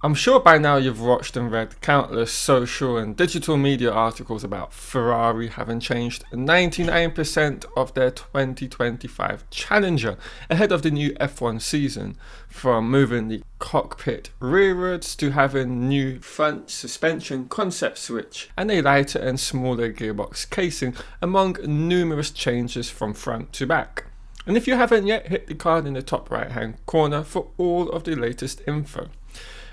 I'm sure by now you've watched and read countless social and digital media articles about Ferrari having changed 99% of their 2025 Challenger ahead of the new F1 season, from moving the cockpit rearwards to having new front suspension concept switch and a lighter and smaller gearbox casing, among numerous changes from front to back. And if you haven't yet, hit the card in the top right hand corner for all of the latest info.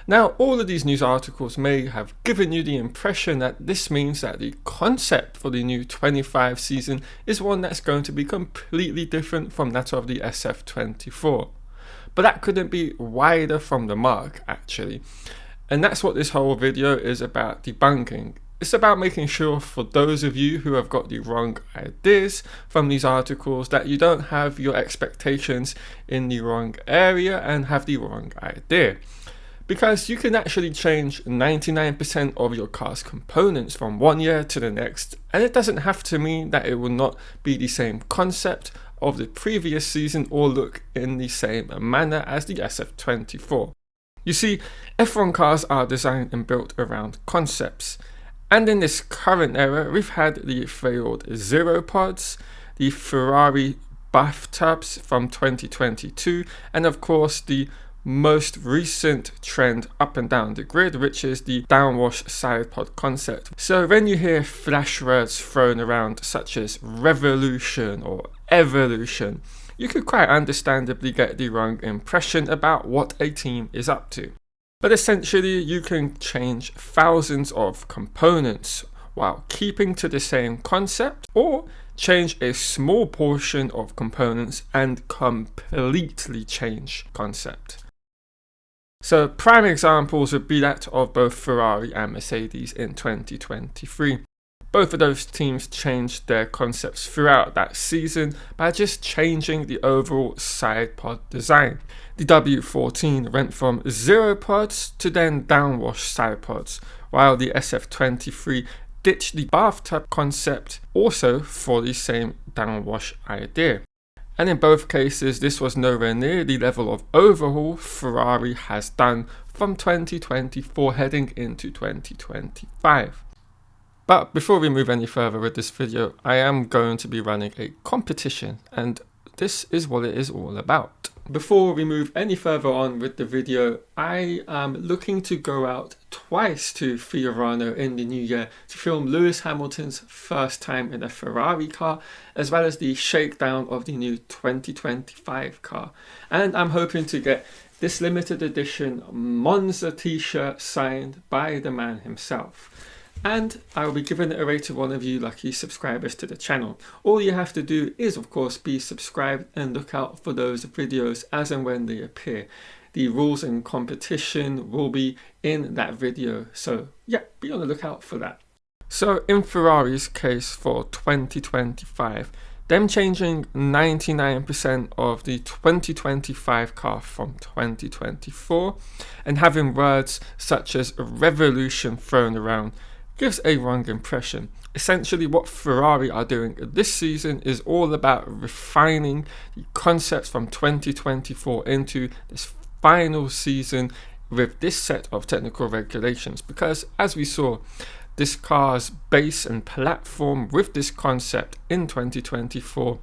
Now, all of these news articles may have given you the impression that this means that the concept for the new 25 season is one that's going to be completely different from that of the SF24. But that couldn't be wider from the mark, actually. And that's what this whole video is about debunking. It's about making sure for those of you who have got the wrong ideas from these articles that you don't have your expectations in the wrong area and have the wrong idea. Because you can actually change 99% of your car's components from one year to the next, and it doesn't have to mean that it will not be the same concept of the previous season or look in the same manner as the SF24. You see, F1 cars are designed and built around concepts, and in this current era we've had the failed Zero Pods, the Ferrari bathtubs from 2022, and of course the most recent trend up and down the grid, which is the downwash side pod concept. So when you hear flash words thrown around such as revolution or evolution, you could quite understandably get the wrong impression about what a team is up to. But essentially you can change thousands of components while keeping to the same concept, or change a small portion of components and completely change concept. So prime examples would be that of both Ferrari and Mercedes in 2023. Both of those teams changed their concepts throughout that season by just changing the overall side pod design. The W14 went from Zero Pods to then downwash side pods, while the SF23 ditched the bathtub concept also for the same downwash idea. And in both cases, this was nowhere near the level of overhaul Ferrari has done from 2024 heading into 2025. But before we move any further with this video, I am going to be running a competition, and this is what it is all about. Before we move any further on with the video, I am looking to go out twice to Fiorano in the new year to film Lewis Hamilton's first time in a Ferrari car, as well as the shakedown of the new 2025 car. And I'm hoping to get this limited edition Monza t-shirt signed by the man himself. And I will be giving it away to one of you lucky subscribers to the channel. All you have to do is of course be subscribed and look out for those videos as and when they appear. The rules and competition will be in that video, so yeah, be on the lookout for that. So in Ferrari's case for 2025, them changing 99% of the 2025 car from 2024 and having words such as revolution thrown around gives a wrong impression. Essentially what Ferrari are doing this season is all about refining the concepts from 2024 into this final season with this set of technical regulations, because as we saw, this car's base and platform with this concept in 2024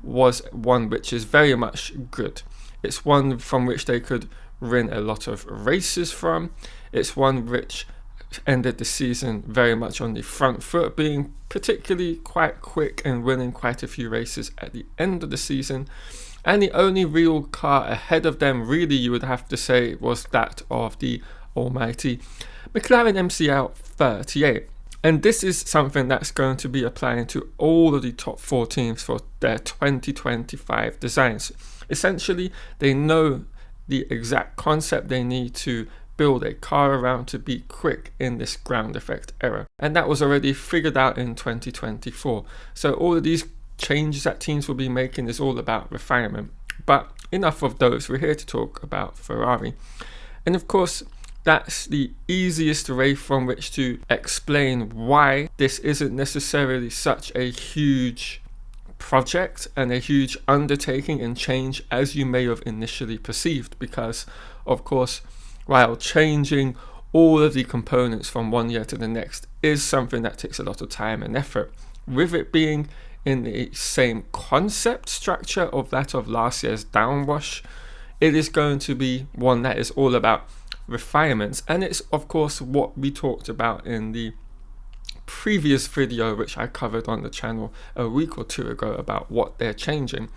was one which is very much good. It's one from which they could win a lot of races from. It's one which ended the season very much on the front foot, being particularly quite quick and winning quite a few races at the end of the season. And the only real car ahead of them, really, you would have to say, was that of the almighty McLaren MCL 38. And this is something that's going to be applying to all of the top 4 teams for their 2025 designs. Essentially, they know the exact concept they need to build a car around to be quick in this ground effect era, and that was already figured out in 2024. So all of these changes that teams will be making is all about refinement. But enough of those, we're here to talk about Ferrari. And of course, that's the easiest way from which to explain why this isn't necessarily such a huge project and a huge undertaking and change as you may have initially perceived, because of course while changing all of the components from one year to the next is something that takes a lot of time and effort. With it being in the same concept structure of that of last year's downwash, it is going to be one that is all about refinements, and it's of course what we talked about in the previous video which I covered on the channel a week or two ago about what they're changing.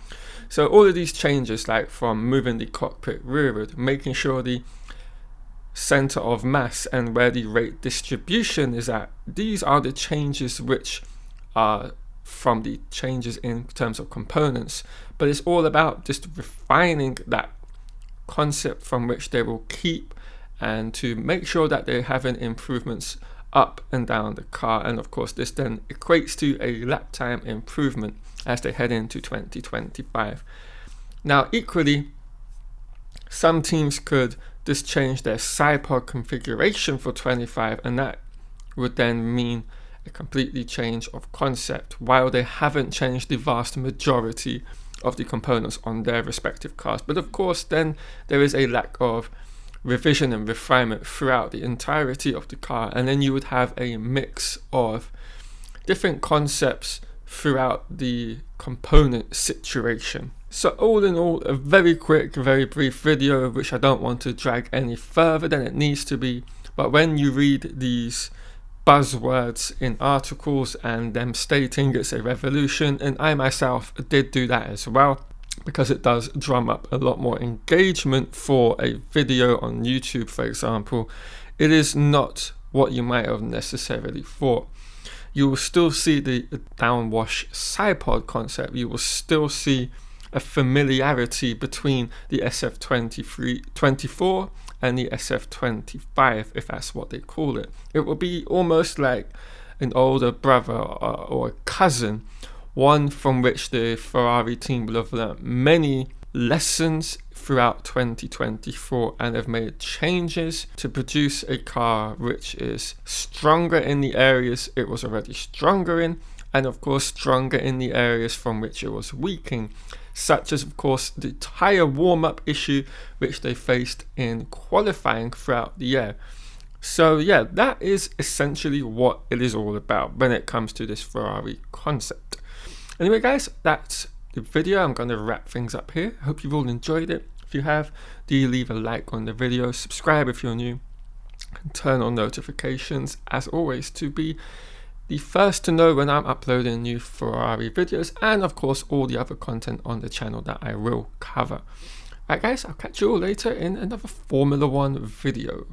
So all of these changes, like from moving the cockpit rearward, making sure the center of mass and where the rate distribution is at, these are the changes which are from the changes in terms of components, but it's all about just refining that concept from which they will keep, and to make sure that they're having improvements up and down the car. And of course this then equates to a lap time improvement as they head into 2025. Now equally, some teams could just change their side pod configuration for 25, and that would then mean a completely change of concept, while they haven't changed the vast majority of the components on their respective cars. But of course then there is a lack of revision and refinement throughout the entirety of the car, and then you would have a mix of different concepts throughout the component situation. So all in all, a very quick, very brief video which I don't want to drag any further than it needs to be. But when you read these buzzwords in articles and them stating it's a revolution, and I myself did do that as well, because it does drum up a lot more engagement for a video on YouTube, for example, it is not what you might have necessarily thought. You will still see the downwash side pod concept. You will still see a familiarity between the SF24 and the SF25, if that's what they call it. It will be almost like an older brother or a cousin, one from which the Ferrari team will have learned many lessons throughout 2024 and have made changes to produce a car which is stronger in the areas it was already stronger in, and of course stronger in the areas from which it was weakening, such as of course the tyre warm-up issue which they faced in qualifying throughout the year. So yeah, that is essentially what it is all about when it comes to this Ferrari concept. Anyway guys, that's the video. I'm going to wrap things up here. I hope you've all enjoyed it. If you have, do leave a like on the video, subscribe if you're new, and turn on notifications as always to be the first to know when I'm uploading new Ferrari videos, and of course all the other content on the channel that I will cover. Alright guys, I'll catch you all later in another Formula 1 video.